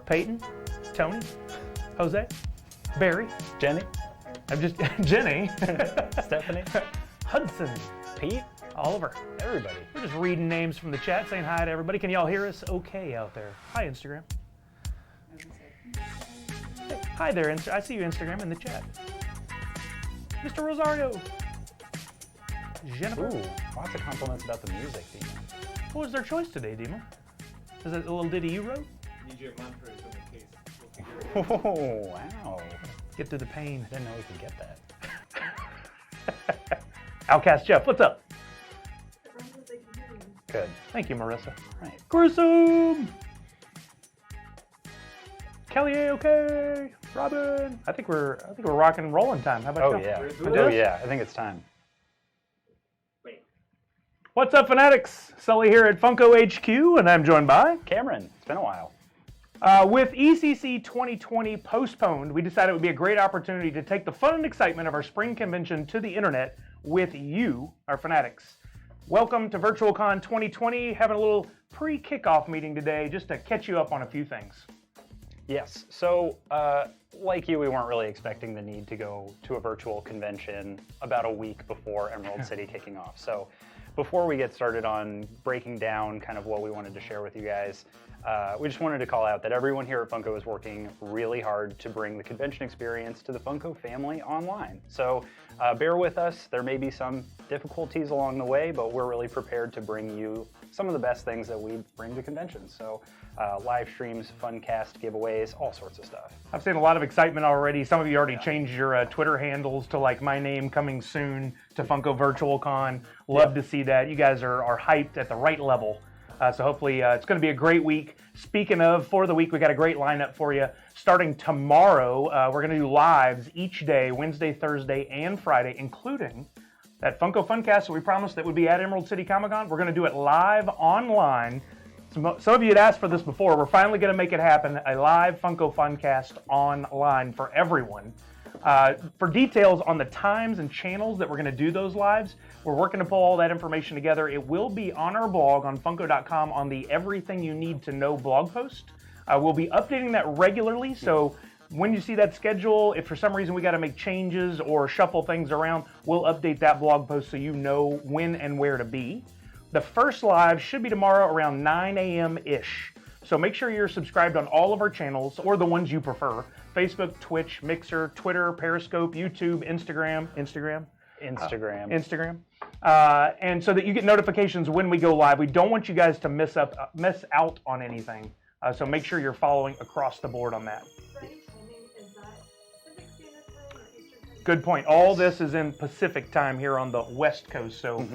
Peyton, Tony, Jose, Barry, Jenny, Jenny, Stephanie, Hudson, Pete, Oliver. everybody. We're just reading names from the chat, saying hi to everybody. Can y'all hear us okay out there? Hi, Instagram. Hey, hi there, I see you, Instagram, in the chat. Mr. Rosario. Jennifer. Ooh, lots of compliments about the music, Dina. What was their choice today, Dima? Is it a little ditty you wrote? Need your mantra in the case. We'll figure it out. Oh, wow. Get through the pain. I didn't know we could get that. Outcast Jeff, what's up? Good. Thank you, Marissa. Right. Gruesome! Kelly A-OK! Robin! I think we're rocking and rolling time. How about Oh, you? yeah. Ready to do Oh, it? yeah. I think it's time. Wait. What's up, fanatics? Sully here at Funko HQ, and I'm joined by... Cameron, it's been a while. With Eccc 2020 postponed, we decided it would be a great opportunity to take the fun and excitement of our spring convention to the internet with you, our fanatics. Welcome to VirtualCon 2020, having a little pre-kickoff meeting today just to catch you up on a few things. Yes. So, like you, we weren't really expecting the need to go to a virtual convention about a week before Emerald City kicking off. So, before we get started on breaking down kind of what we wanted to share with you guys, we just wanted to call out that everyone here at Funko is working really hard to bring the convention experience to the Funko family online. So bear with us. There may be some difficulties along the way, but we're really prepared to bring you some of the best things that we bring to conventions. So live streams, fun cast giveaways, all sorts of stuff. I've seen a lot of excitement already. Some of you already changed your Twitter handles to like my name coming soon to Funko VirtualCon. Love to see that. You guys are hyped at the right level. So hopefully it's going to be a great week. Speaking of, for the week, we got a great lineup for you. Starting tomorrow, we're going to do lives each day, Wednesday, Thursday, and Friday, including that Funko Funcast that we promised that would be at Emerald City Comic Con. We're going to do it live online. Some of you had asked for this before. We're finally going to make it happen, a live Funko Funcast online for everyone. For details on the times and channels that we're going to do those lives, we're working to pull all that information together. It will be on our blog on Funko.com on the Everything You Need to Know blog post. We'll be updating that regularly, so when you see that schedule, if for some reason we got to make changes or shuffle things around, we'll update that blog post so you know when and where to be. The first live should be tomorrow around 9 a.m.-ish. So make sure you're subscribed on all of our channels, or the ones you prefer. Facebook, Twitch, Mixer, Twitter, Periscope, YouTube, Instagram. And so that you get notifications when we go live. We don't want you guys to miss out on anything. So make sure you're following across the board on that. Good point. All this is in Pacific time here on the West Coast, so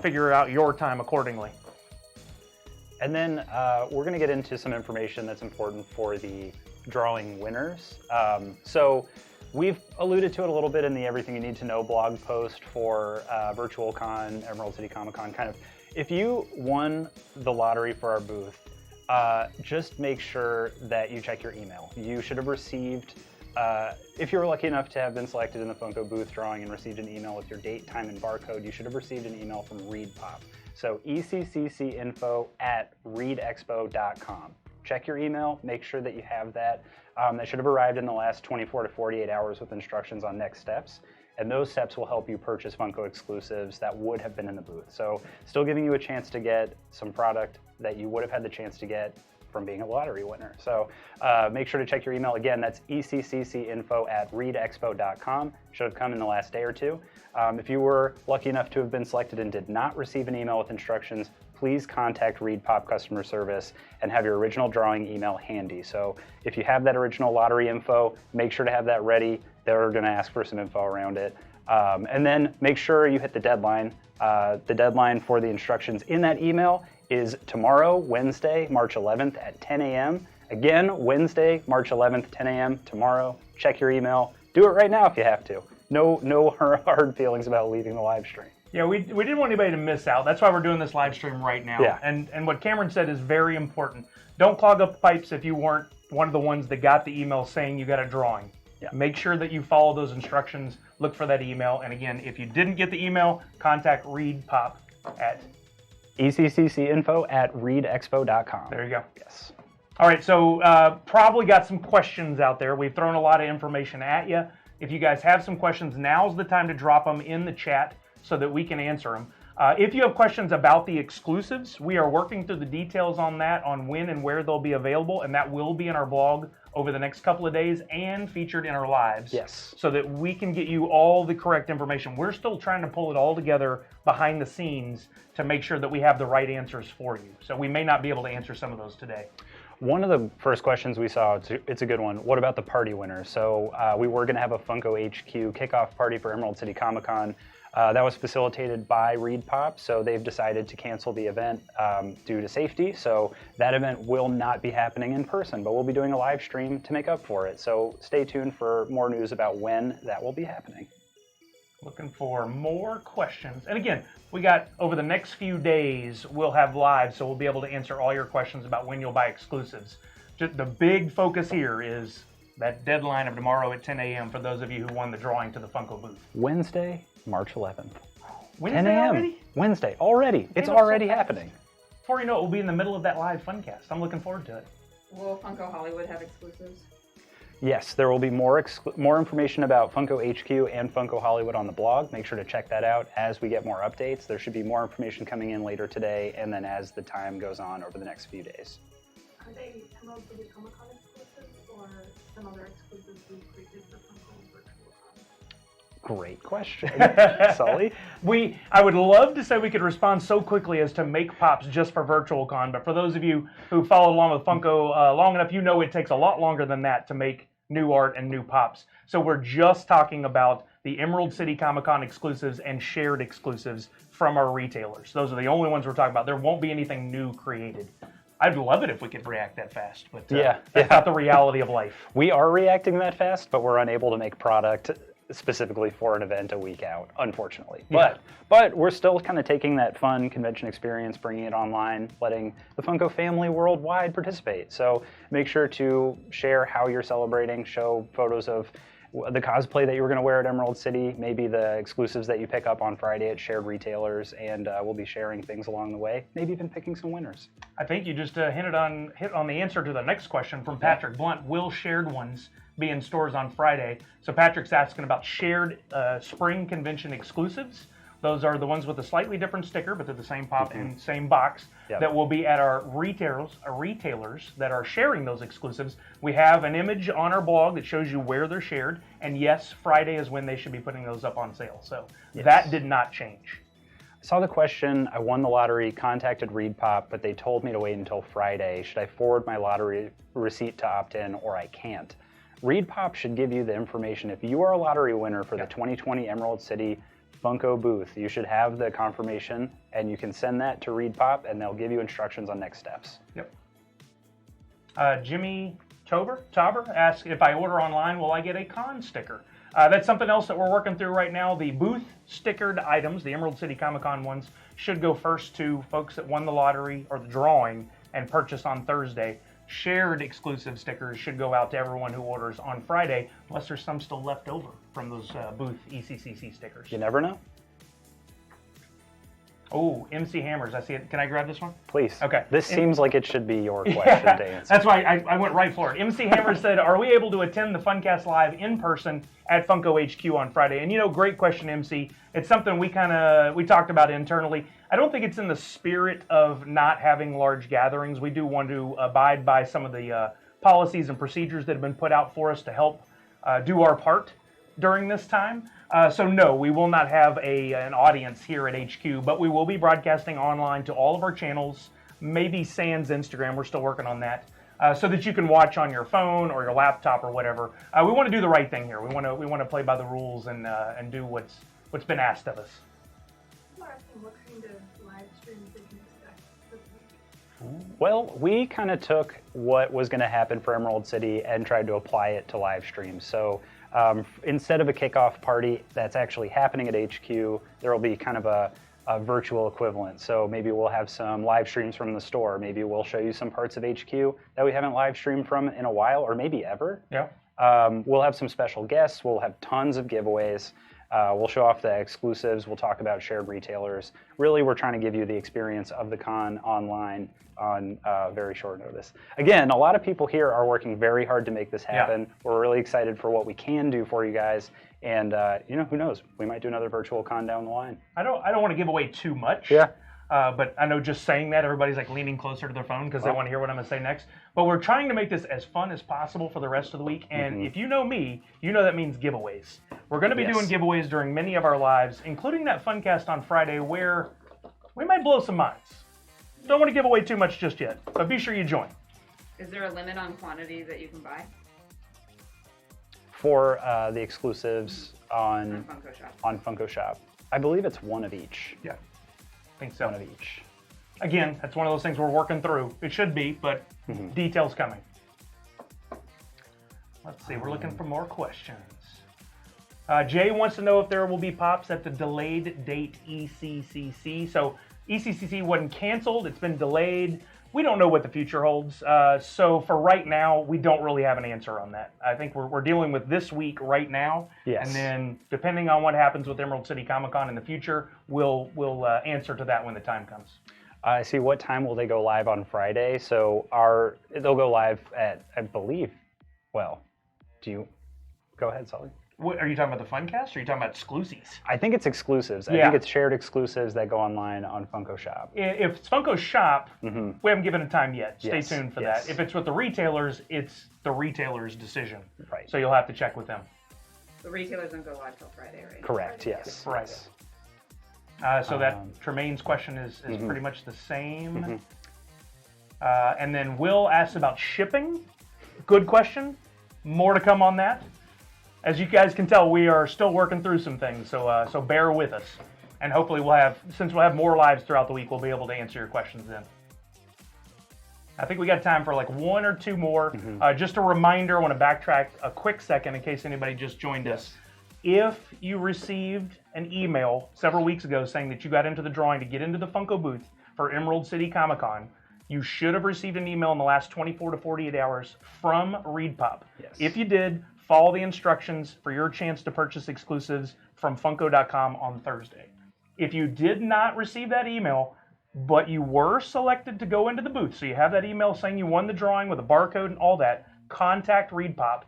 figure out your time accordingly. And then we're going to get into some information that's important for the drawing winners. So we've alluded to it a little bit in the Everything You Need to Know blog post for VirtualCon, Emerald City Comic Con. Kind of, if you won the lottery for our booth, just make sure that you check your email. You should have received, if you were lucky enough to have been selected in the Funko booth drawing and received an email with your date, time, and barcode, you should have received an email from ReadPop. So ecccinfo@readexpo.com. Check your email, make sure that you have that. That should have arrived in the last 24 to 48 hours with instructions on next steps. And those steps will help you purchase Funko exclusives that would have been in the booth. So still giving you a chance to get some product that you would have had the chance to get from being a lottery winner. So make sure to check your email. Again, that's ecccinfo@readexpo.com. Should have come in the last day or two. If you were lucky enough to have been selected and did not receive an email with instructions, please contact ReadPop customer service and have your original drawing email handy. So if you have that original lottery info, make sure to have that ready. They're going to ask for some info around it. And then make sure you hit the deadline. The deadline for the instructions in that email is tomorrow, Wednesday, March 11th at 10 a.m. Again, Wednesday, March 11th, 10 a.m. tomorrow. Check your email. Do it right now if you have to. No hard feelings about leaving the live stream. Yeah, we didn't want anybody to miss out. That's why we're doing this live stream right now. Yeah. And what Cameron said is very important. Don't clog up the pipes if you weren't one of the ones that got the email saying you got a drawing. Yeah. Make sure that you follow those instructions. Look for that email. And again, if you didn't get the email, contact ReadPop at ecccinfo@readexpo.com. There you go. Yes. All right, so probably got some questions out there. We've thrown a lot of information at you. If you guys have some questions, now's the time to drop them in the chat so that we can answer them. If you have questions about the exclusives, we are working through the details on that, on when and where they'll be available, and that will be in our blog over the next couple of days and featured in our lives. Yes. So that we can get you all the correct information. We're still trying to pull it all together behind the scenes to make sure that we have the right answers for you. So we may not be able to answer some of those today. One of the first questions we saw, it's a good one. What about the party winner? So we were going to have a Funko HQ kickoff party for Emerald City Comic Con. That was facilitated by ReedPop, so they've decided to cancel the event due to safety. So that event will not be happening in person, but we'll be doing a live stream to make up for it. So stay tuned for more news about when that will be happening. Looking for more questions. And again, we got over the next few days, we'll have live, so we'll be able to answer all your questions about when you'll buy exclusives. Just the big focus here is that deadline of tomorrow at 10 a.m. for those of you who won the drawing to the Funko booth. Wednesday, March 11th. Wednesday 10 a.m. already? Wednesday, already. It's already happening. Before you know it, we'll be in the middle of that live Funcast. I'm looking forward to it. Will Funko Hollywood have exclusives? Yes, there will be more information about Funko HQ and Funko Hollywood on the blog. Make sure to check that out as we get more updates. There should be more information coming in later today, and then as the time goes on over the next few days. Are they Emerald City Comic Con exclusives or some other exclusives we created for Funko Virtual Con? Great question, Sully. I would love to say we could respond so quickly as to make pops just for Virtual Con, but for those of you who followed along with Funko long enough, you know it takes a lot longer than that to make new art and new pops. So we're just talking about the Emerald City Comic Con exclusives and shared exclusives from our retailers. Those are the only ones we're talking about. There won't be anything new created. I'd love it if we could react that fast, but that's not the reality of life. We are reacting that fast, but we're unable to make product specifically for an event a week out, unfortunately. Yeah. But we're still kind of taking that fun convention experience, bringing it online, letting the Funko family worldwide participate. So make sure to share how you're celebrating, show photos of the cosplay that you were going to wear at Emerald City, maybe the exclusives that you pick up on Friday at shared retailers, and we'll be sharing things along the way, maybe even picking some winners. I think you just hit on the answer to the next question from Patrick Blunt. Will shared ones be in stores on Friday? So Patrick's asking about shared spring convention exclusives. Those are the ones with a slightly different sticker, but they're the same pop and same box. Yep. That will be at our retailers that are sharing those exclusives. We have an image on our blog that shows you where they're shared, and yes, Friday is when they should be putting those up on sale. So that did not change. I saw the question, I won the lottery, contacted ReedPop, but they told me to wait until Friday. Should I forward my lottery receipt to opt in, or I can't? ReedPop should give you the information. If you are a lottery winner for the 2020 Emerald City Funko booth, you should have the confirmation, and you can send that to ReedPop, and they'll give you instructions on next steps. Yep. Jimmy Tauber asks, if I order online, will I get a con sticker? That's something else that we're working through right now. The booth stickered items, the Emerald City Comic Con ones, should go first to folks that won the lottery or the drawing and purchase on Thursday. Shared exclusive stickers should go out to everyone who orders on Friday, unless there's some still left over from those booth Eccc stickers. You never know. Oh, MC Hammers, I see it. Can I grab this one? Please. Okay. This seems like it should be your question to answer. That's why I went right for it. MC Hammers said, are we able to attend the Funcast Live in person at Funko HQ on Friday? And great question, MC. It's something we talked about internally. I don't think it's in the spirit of not having large gatherings. We do want to abide by some of the policies and procedures that have been put out for us to help do our part during this time. So no, we will not have an audience here at HQ, but we will be broadcasting online to all of our channels, maybe sans Instagram. We're still working on that, so that you can watch on your phone or your laptop or whatever. We want to do the right thing here. We want to play by the rules and do what's been asked of us. People are asking what kind of live streams they can expect this week. Well, we kind of took what was going to happen for Emerald City and tried to apply it to live streams. So instead of a kickoff party that's actually happening at HQ, there will be kind of a virtual equivalent. So maybe we'll have some live streams from the store. Maybe we'll show you some parts of HQ that we haven't live streamed from in a while, or maybe ever. Yeah. We'll have some special guests. We'll have tons of giveaways. We'll show off the exclusives. We'll talk about shared retailers. Really, we're trying to give you the experience of the con online on very short notice. Again, a lot of people here are working very hard to make this happen. Yeah. We're really excited for what we can do for you guys. And who knows? We might do another virtual con down the line. I don't want to give away too much. Yeah. But I know just saying that, everybody's like leaning closer to their phone because they want to hear what I'm going to say next. But we're trying to make this as fun as possible for the rest of the week. And if you know me, you know that means giveaways. We're going to be doing giveaways during many of our lives, including that Funcast on Friday where we might blow some minds. Don't want to give away too much just yet, but be sure you join. Is there a limit on quantity that you can buy For the exclusives on Funko Shop? on Funko Shop, I believe it's one of each. Yeah, I think so. One of each. Again, that's one of those things we're working through. It should be, but details coming. Let's see, we're looking for more questions. Jay wants to know if there will be pops at the delayed date ECCC. So ECCC wasn't canceled, it's been delayed. We don't know what the future holds. So for right now, we don't really have an answer on that. I think we're dealing with this week right now. Yes. And then depending on what happens with Emerald City Comic Con in the future, we'll answer to that when the time comes. I see. What time will they go live on Friday? So they'll go live at, I believe, well, go ahead, Sully. What, are you talking about the Funcast or are you talking about exclusives? I think it's exclusives. I Yeah. think it's shared exclusives that go online on Funko Shop. If it's Funko Shop, we haven't given a time yet. Stay Yes, tuned for yes. that. If it's with the retailers, it's the retailer's decision. Right. So you'll have to check with them. The retailers don't go live till Friday, right? Correct, yes. Friday. So that Tremaine's question is pretty much the same. And then Will asks about shipping. Good question. More to come on that. As you guys can tell, we are still working through some things, so bear with us. And hopefully since we'll have more lives throughout the week, we'll be able to answer your questions then. I think we got time for like one or two more. Just a reminder, I want to backtrack a quick second in case anybody just joined us. If you received an email several weeks ago saying that you got into the drawing to get into the Funko booth for Emerald City Comic Con, you should have received an email in the last 24 to 48 hours from ReadPop. Yes. If you did, follow the instructions for your chance to purchase exclusives from Funko.com on Thursday. If you did not receive that email, but you were selected to go into the booth, so you have that email saying you won the drawing with a barcode and all that, contact ReadPop.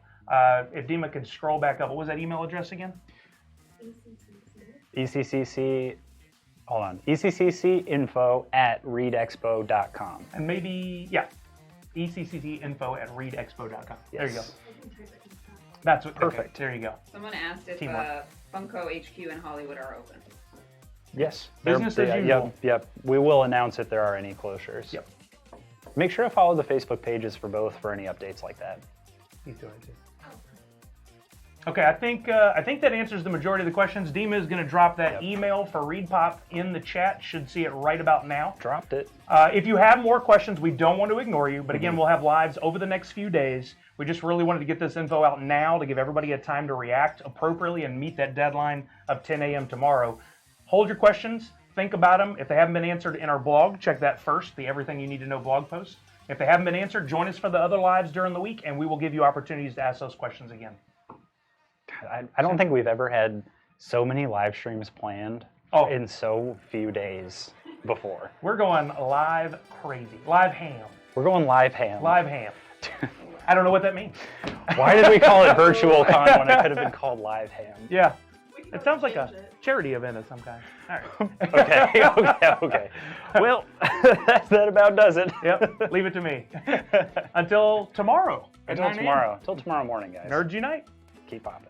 If Dima could scroll back up, what was that email address again? ECCC, hold on, ECCCinfo@readexpo.com. And maybe, yeah, ECCCinfo@readexpo.com. There you go. Yes. That's what. Perfect. Okay, there you go. Someone asked if Teamwork. Funko HQ and Hollywood are open. Yes. Business as usual. Yep. We will announce if there are any closures. Yep. Make sure to follow the Facebook pages for both for any updates like that. He's doing it too. Okay, I think that answers the majority of the questions. Dima is going to drop that email for ReadPop in the chat. Should see it right about now. Dropped it. If you have more questions, we don't want to ignore you. But again, we'll have lives over the next few days. We just really wanted to get this info out now to give everybody a time to react appropriately and meet that deadline of 10 a.m. tomorrow. Hold your questions. Think about them. If they haven't been answered in our blog, check that first, the Everything You Need to Know blog post. If they haven't been answered, join us for the other lives during the week, and we will give you opportunities to ask those questions again. I don't think we've ever had so many live streams planned in so few days before. We're going live crazy. Live ham. We're going live ham. Live ham. I don't know what that means. Why did we call it virtual con when it could have been called live ham? Yeah. It sounds like a charity event of some kind. All right. Okay. Well, that about does it. Yep. Leave it to me. Until tomorrow. Until tomorrow. Until tomorrow morning, guys. Nerds unite. Keep popping.